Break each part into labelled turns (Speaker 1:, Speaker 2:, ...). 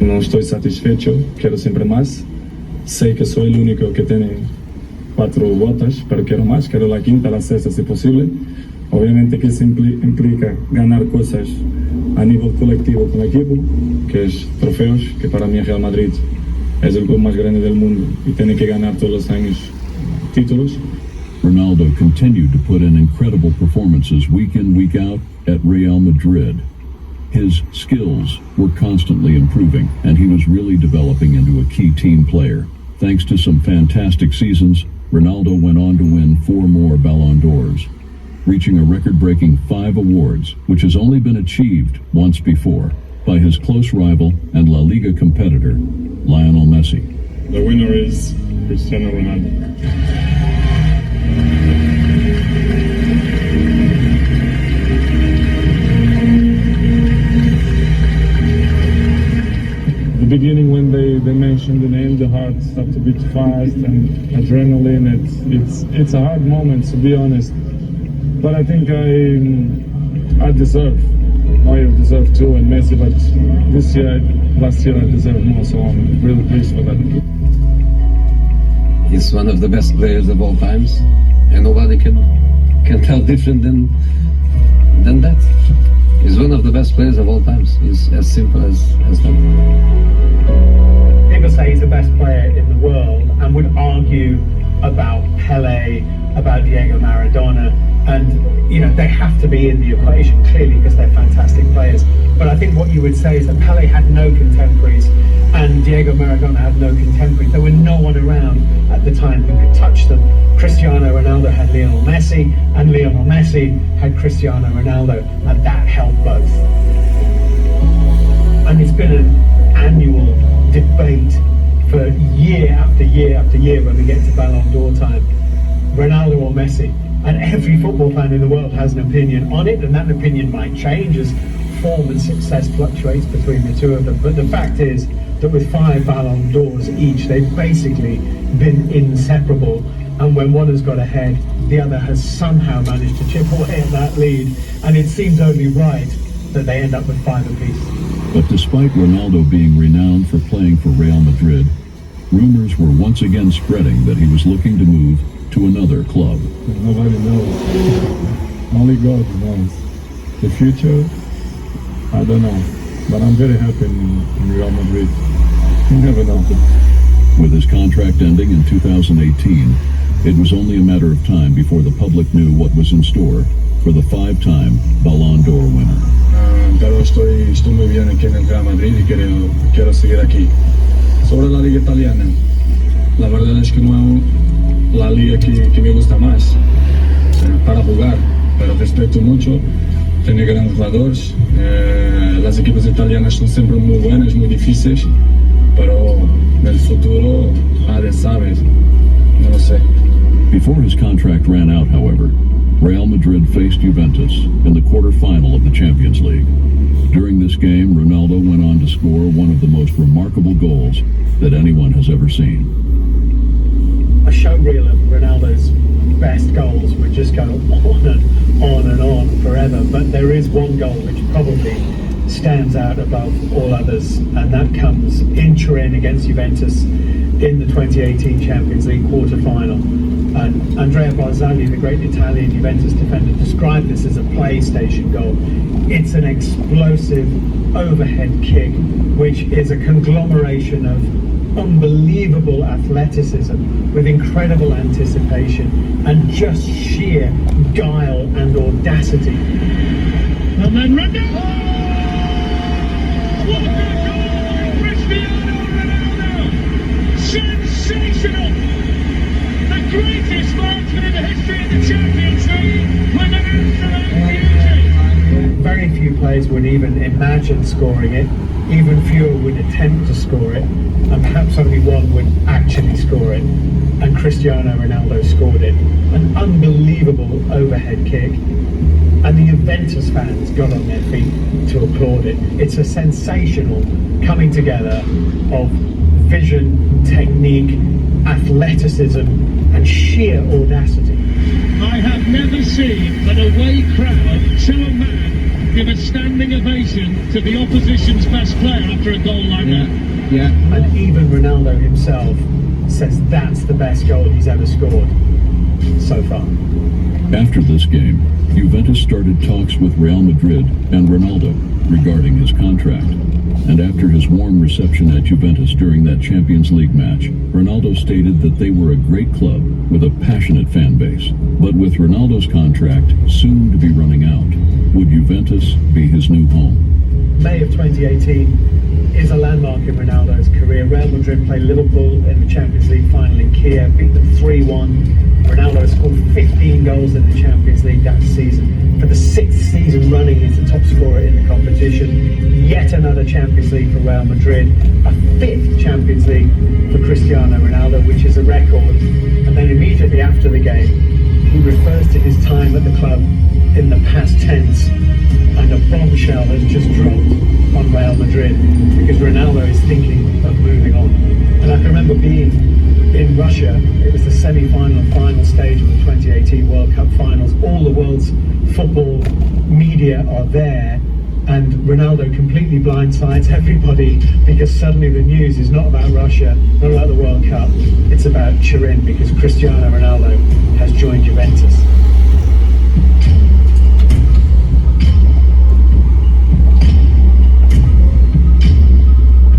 Speaker 1: No estoy satisfecho, quiero siempre más. Sé que soy el único que tiene 4 botas, pero quiero más, quiero la quinta, la sexta si posible. Obviamente que eso implica ganar cosas a nivel colectivo con el equipo, que es trofeos, que para mí Real Madrid es el club más grande del mundo y tiene que ganar todos los años títulos.
Speaker 2: Ronaldo continued to put in incredible performances week in, week out at Real Madrid. His skills were constantly improving, and he was really developing into a key team player. Thanks to some fantastic seasons, Ronaldo went on to win 4 more Ballon d'Ors, reaching a record-breaking 5 awards, which has only been achieved once before by his close rival and La Liga competitor, Lionel Messi.
Speaker 1: The winner is Cristiano Ronaldo. The beginning, when they mentioned the name, the heart started to beat fast and adrenaline. It's a hard moment, to be honest. But I think I deserve. Neuer deserved too, and Messi. But last year I deserved more. So I'm really pleased for that.
Speaker 3: He's one of the best players of all times, and nobody can tell different than that. He's one of the best players of all times. He's as simple as that.
Speaker 4: People say he's the best player in the world and would argue about Pele, about Diego Maradona, and they have to be in the equation clearly because they're fantastic players. But I think what you would say is that Pele had no contemporaries and Diego Maradona had no contemporaries. There were no one around at the time who could touch them. Cristiano Ronaldo had Lionel Messi, and Lionel Messi had Cristiano Ronaldo, and that helped both. And it's been an annual debate for year after year after year when we get to Ballon d'Or time, Ronaldo or Messi. And every football fan in the world has an opinion on it, and that opinion might change as form and success fluctuates between the two of them. But the fact is that with 5 Ballon d'Ors each, they've basically been inseparable. And when one has got ahead, the other has somehow managed to chip away at that lead. And it seems only right that they end up with 5 apiece.
Speaker 2: But despite Ronaldo being renowned for playing for Real Madrid, rumors were once again spreading that he was looking to move to another club.
Speaker 1: Nobody knows. Only God knows. The future, I don't know. But I'm very happy in Real Madrid. You never know.
Speaker 2: With his contract ending in 2018, it was only a matter of time before the public knew what was in store for the 5-time Ballon d'Or winner.
Speaker 1: Pero estoy muy bien aquí en el Real Madrid y quiero seguir aquí. Sobre la liga italiana, la verdad es que no es la liga que me gusta más para jugar, pero respeto mucho, tiene grandes jugadores, las equipos italianas son siempre muy buenas, muy difíciles, pero en el futuro nadie sabe, no lo sé.
Speaker 2: Before his contract ran out, however, Real Madrid faced Juventus in the quarter-final of the Champions League. During this game, Ronaldo went on to score one of the most remarkable goals that anyone has ever seen.
Speaker 4: A showreel of Ronaldo's best goals would just go on and on forever, but there is one goal which probably stands out above all others, and that comes in Turin against Juventus in the 2018 Champions League quarter-final. And Andrea Barzagli, the great Italian Juventus defender, described this as a PlayStation goal. It's an explosive overhead kick, which is a conglomeration of unbelievable athleticism with incredible anticipation and just sheer guile and audacity.
Speaker 5: And then Ronaldo! What a goal! Cristiano Ronaldo! Sensational! The greatest marksman in the history of the Champions League with an absolute beauty!
Speaker 4: Very few players would even imagine scoring it. Even fewer would attempt to score it, and perhaps only one would actually score it. And Cristiano Ronaldo scored it. An unbelievable overhead kick. And the Juventus fans got on their feet to applaud it. It's a sensational coming together of vision, technique, athleticism, and sheer audacity.
Speaker 5: I have never seen an away crowd to a man give a standing ovation to the opposition's best player after a goal like that.
Speaker 3: Yeah.
Speaker 4: And even Ronaldo himself says that's the best goal he's ever scored so far.
Speaker 2: After this game, Juventus started talks with Real Madrid and Ronaldo regarding his contract. And after his warm reception at Juventus during that Champions League match, Ronaldo stated that they were a great club with a passionate fan base. But with Ronaldo's contract soon to be running out, would Juventus be his new home?
Speaker 4: May of 2018 is a landmark in Ronaldo's career. Real Madrid play Liverpool in the Champions League final in Kiev, beat them 3-1. Ronaldo scored 15 goals in the Champions League that season. For the 6th season running, he's the top scorer in the competition. Yet another Champions League for Real Madrid, a 5th Champions League for Cristiano Ronaldo, which is a record. And then immediately after the game, he refers to his time at the club in the past tense, and a bombshell has just dropped on Real Madrid because Ronaldo is thinking of moving on. And I can remember being in Russia. It was the semi-final and final stage of the 2018 World Cup finals. All the world's football media are there, and Ronaldo completely blindsides everybody because suddenly the news is not about Russia, not about the World Cup, it's about Turin because Cristiano Ronaldo has joined Juventus.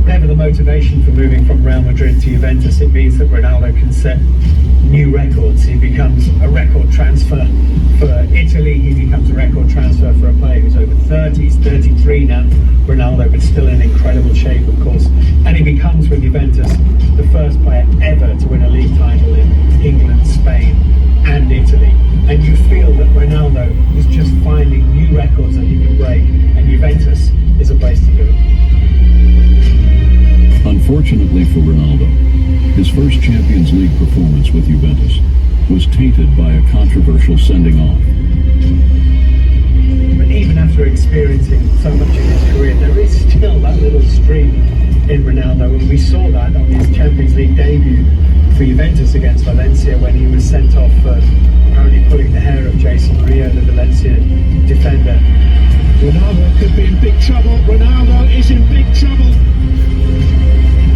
Speaker 4: Whatever the motivation for moving from Real Madrid to Juventus, it means that Ronaldo can set new records. He becomes a record transfer for Italy. He becomes a record transfer for a player who's over 30. He's 33 now, Ronaldo, but still in incredible shape, of course. And he becomes, with Juventus, the first player ever to win a league title in England, Spain, and Italy. And you feel that Ronaldo is just finding new records that he can break, and Juventus is a place to do it.
Speaker 2: Unfortunately for Ronaldo, his first Champions League performance with Juventus was tainted by a controversial sending off.
Speaker 4: But even after experiencing so much in his career, there is still that little streak in Ronaldo, and we saw that on his Champions League debut for Juventus against Valencia when he was sent off for apparently pulling the hair of Jason Murillo, the Valencia defender.
Speaker 5: Ronaldo could be in big trouble. Ronaldo is in big trouble.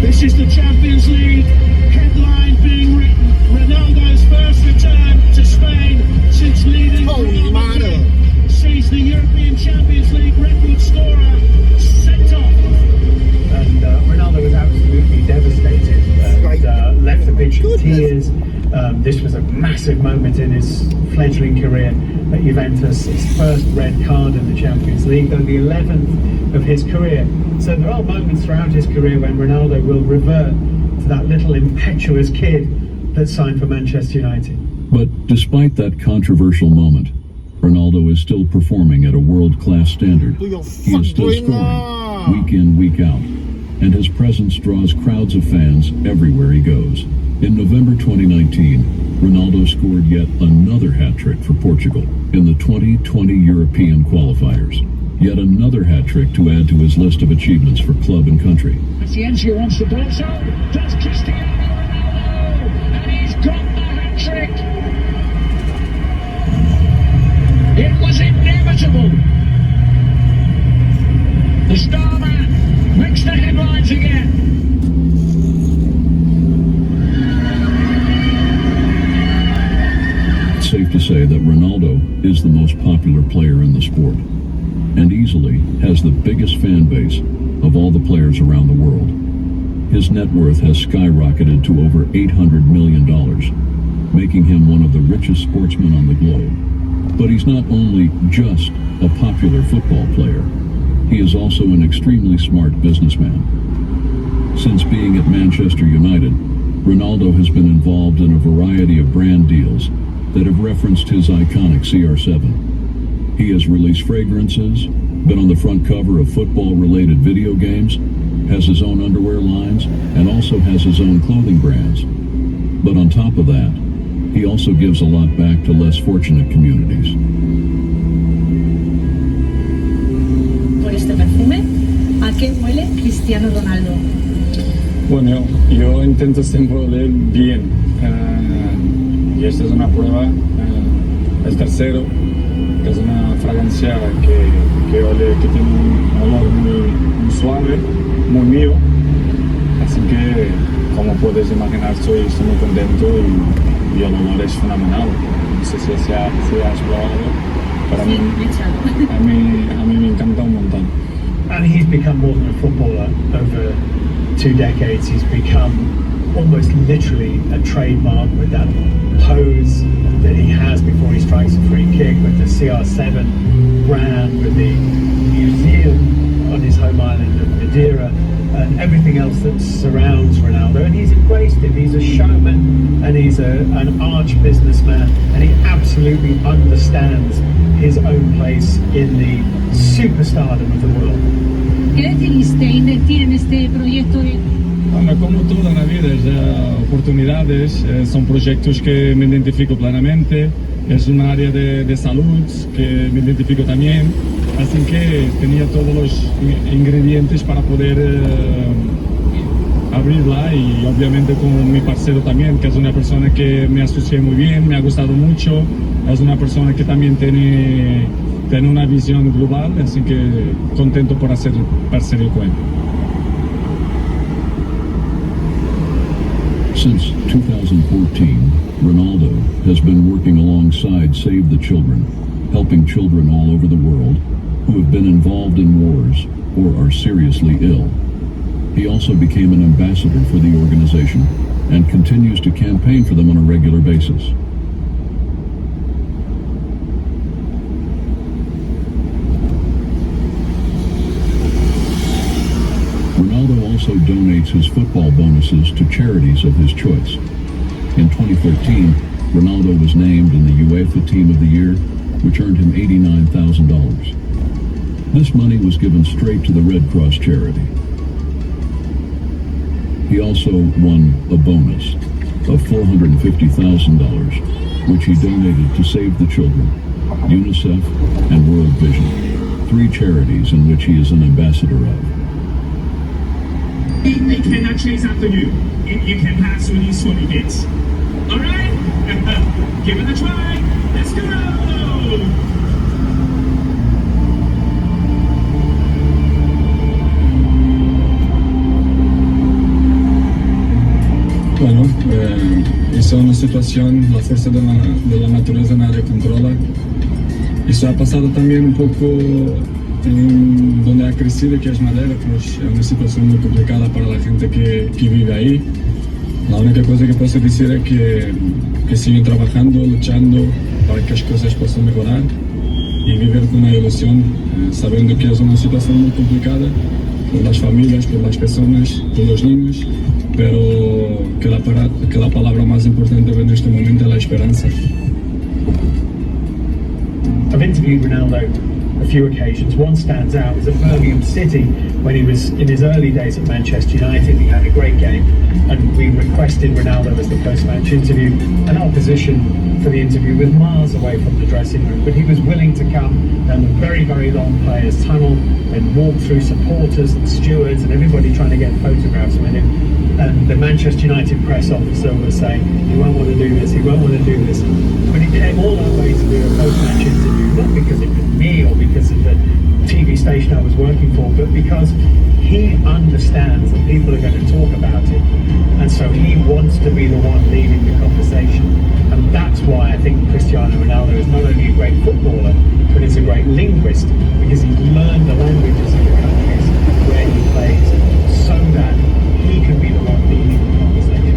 Speaker 5: This is the Champions League headline being written. Ronaldo's first return to Spain since leaving Real Madrid sees the European Champions League record scorer sent off.
Speaker 4: And Ronaldo was absolutely devastated and left the pitch in tears. This was a massive moment in his fledgling career at Juventus, his first red card in the Champions League, though the 11th of his career. So there are moments throughout his career when Ronaldo will revert to that little impetuous kid that signed for Manchester United.
Speaker 2: But despite that controversial moment, Ronaldo is still performing at a world-class standard. He is still scoring week in, week out, and his presence draws crowds of fans everywhere he goes. In November 2019, Ronaldo scored yet another hat-trick for Portugal in the 2020 European qualifiers. Yet another hat-trick to add to his list of achievements for club and country.
Speaker 5: Paciencia wants the ball, so does Cristiano Ronaldo, and he's got the hat-trick. It was inevitable. The star man makes the headlines again.
Speaker 2: It's safe to say that Ronaldo is the most popular player in the sport, and easily has the biggest fan base of all the players around the world. His net worth has skyrocketed to over $800 million, making him one of the richest sportsmen on the globe. But he's not only just a popular football player, he is also an extremely smart businessman. Since being at Manchester United, Ronaldo has been involved in a variety of brand deals that have referenced his iconic CR7. He has released fragrances, been on the front cover of football-related video games, has his own underwear lines, and also has his own clothing brands. But on top of that, he also gives a lot back to less fortunate communities.
Speaker 6: Por este perfume, ¿a qué huele Cristiano Ronaldo?
Speaker 1: Bueno, yo intento siempre oler bien. Y esta es una prueba. El tercero, que es una fragancia que ole, que tiene un olor muy suave, muy mío. Así que, como puedes imaginar, estoy muy contento y el olor es fenomenal. No sé si has probado, pero
Speaker 6: Sí, me he echado.
Speaker 1: a mí me encanta un montón.
Speaker 4: And he's become more than a footballer over 2 decades. He's become almost literally a trademark with that pose that he has before he strikes a free kick, with the CR7 brand, with the museum on his home island of Madeira, and everything else that surrounds Ronaldo. And he's embraced it. He's a showman and he's an arch businessman, and he absolutely understands his own place in the superstardom of the world.
Speaker 6: ¿Qué decidiste invertir en este proyecto?
Speaker 1: Bueno, como toda la vida, es oportunidades, son proyectos que me identifico plenamente, es un área de salud que me identifico también, así que tenía todos los ingredientes para poder abrirla, y obviamente con mi parcero también, que es una persona que me asocié muy bien, me ha gustado mucho, es una persona que también tiene una visión global, así que contento por hacer parcería con él.
Speaker 2: Since 2014, Ronaldo has been working alongside Save the Children, helping children all over the world who have been involved in wars or are seriously ill. He also became an ambassador for the organization and continues to campaign for them on a regular basis. Ronaldo also donates his football bonuses to charities of his choice. In 2013, Ronaldo was named in the UEFA Team of the Year, which earned him $89,000. This money was given straight to the Red Cross charity. He also won a bonus of $450,000, which he donated to Save the Children, UNICEF, and World Vision, 3 charities in which he is an ambassador of.
Speaker 5: They cannot chase after you if you can pass with these swimming bits. Alright? Give it a try. Let's go!
Speaker 1: Bueno, esa es una situación, la fuerza de la naturaleza nadie controla. Eso ha pasado también un poco en donde ha crecido, que es Madeira, pues es una situación muy complicada para la gente que vive ahí. La única cosa que puedo decir es que siguen trabajando, luchando para que las cosas puedan mejorar y vivir con una ilusión, sabiendo que es una situación muy complicada por las familias, por las personas, por los niños, pero que la palabra más importante en este momento es la esperanza.
Speaker 4: I've interviewed Ronaldo a few occasions. One stands out was at Birmingham City when he was in his early days at Manchester United. He had a great game, and we requested Ronaldo as the post-match interview, and our position for the interview was miles away from the dressing room, but he was willing to come down the very, very long players' tunnel and walk through supporters and stewards and everybody trying to get photographs with him. And the Manchester United press officer was saying, he won't want to do this, he won't want to do this. But he came all that way to do a post-match interview, not because it was me or because of the TV station I was working for, but because he understands that people are going to talk about it. And so he wants to be the one leading the conversation. And that's why I think Cristiano Ronaldo is not only a great footballer, but he's a great linguist, because he's learned the languages of the countries where he plays, so that he can be the one leading the conversation.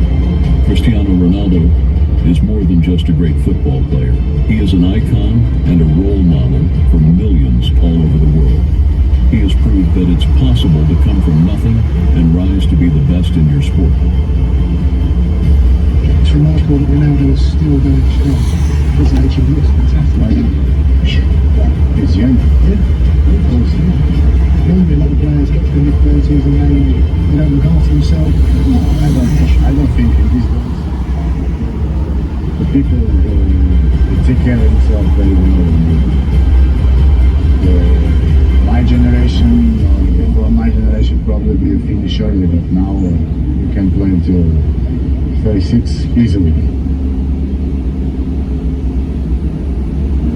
Speaker 2: Cristiano Ronaldo is more than just a great football player. He is an icon and a role model for millions all over the world. He has proved that it's possible to come from nothing and rise to be the best in your sport.
Speaker 7: It's remarkable that Ronaldo is still going strong. His age, he looks fantastic.
Speaker 8: He's young.
Speaker 7: Yeah, of course, yeah. Normally a lot of players get to the mid-30s and they don't look after themselves.
Speaker 8: I don't think in these days the people they take care of themselves very well. My generation, people of my generation probably finish early, but now you can play until 36 easily.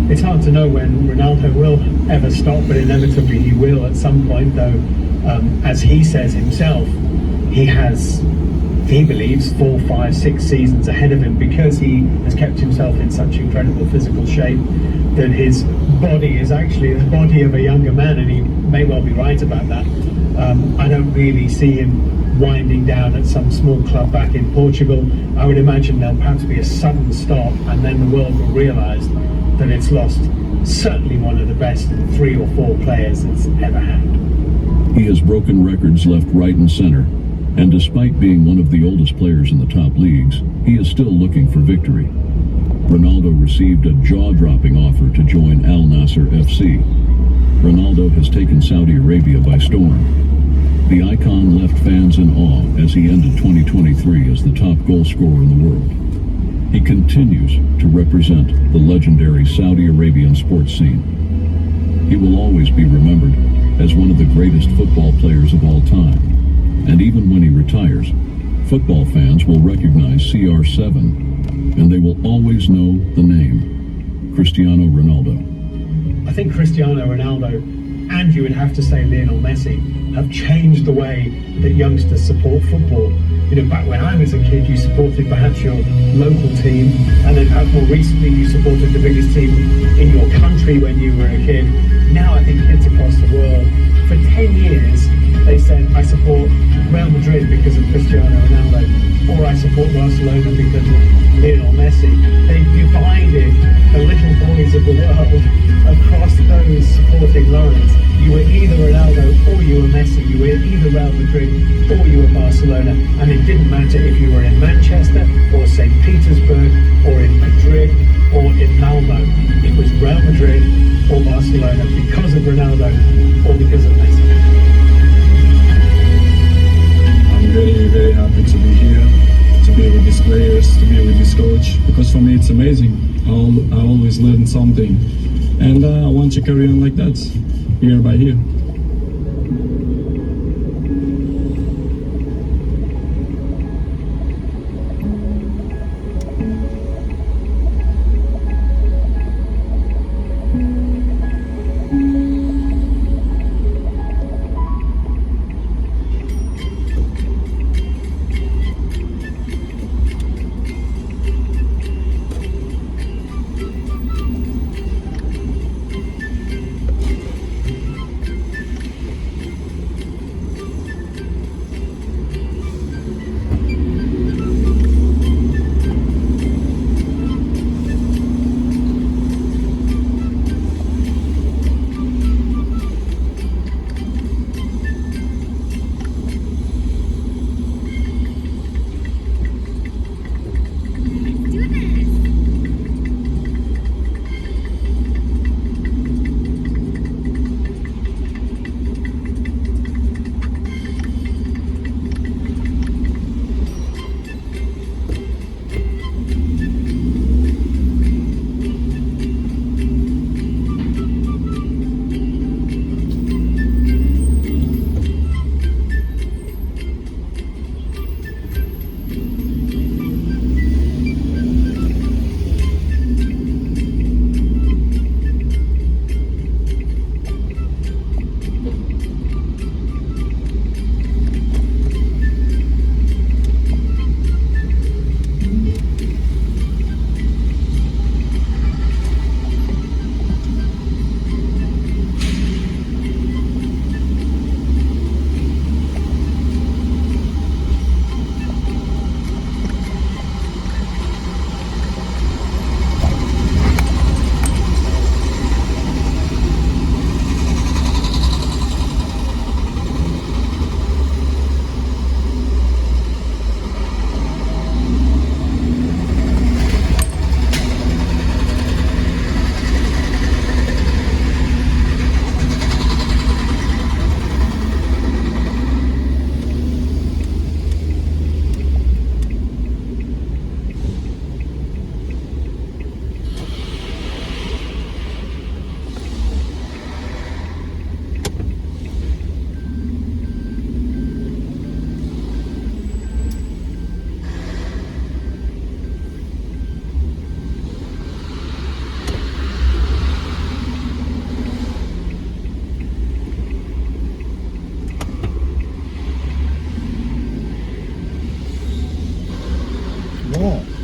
Speaker 4: It's hard to know when Ronaldo Ronaldo will ever stop, but inevitably he will at some point, though, as he says himself, he believes 4, 5, 6 seasons ahead of him because he has kept himself in such incredible physical shape that his body is actually the body of a younger man, and he may well be right about that. I don't really see him winding down at some small club back in Portugal. I would imagine there'll perhaps be a sudden stop, and then the world will realise that it's lost certainly one of the best 3 or 4 players it's ever had.
Speaker 2: He has broken records left, right, and center. And despite being one of the oldest players in the top leagues, he is still looking for victory. Ronaldo received a jaw-dropping offer to join Al Nassr FC. Ronaldo has taken Saudi Arabia by storm. The icon left fans in awe as he ended 2023 as the top goal scorer in the world. He continues to represent the legendary Saudi Arabian sports scene. He will always be remembered as one of the greatest football players of all time. And even when he retires, football fans will recognize CR7, and they will always know the name Cristiano Ronaldo.
Speaker 4: I think Cristiano Ronaldo, and you would have to say Lionel Messi, have changed the way that youngsters support football. You know, back when I was a kid, you supported perhaps your local team, and then perhaps more recently you supported the biggest team in your country when you were a kid. Now I think kids across the world, for 10 years, they said, I support Real Madrid because of Cristiano Ronaldo, or I support Barcelona because of Lionel Messi. They've divided the little boys of the world across those supporting lines. You were either Ronaldo or you were Messi. You were either Real Madrid or you were Barcelona. And it didn't matter if you were in Manchester or St. Petersburg or in Madrid or in Malmo. It was Real Madrid or Barcelona because of Ronaldo or because of Messi.
Speaker 1: I'm very, very happy to be here, to be with these players, to be with this coach, because for me it's amazing. I always learn something, and I want to carry on like that, year by year.
Speaker 8: Lord.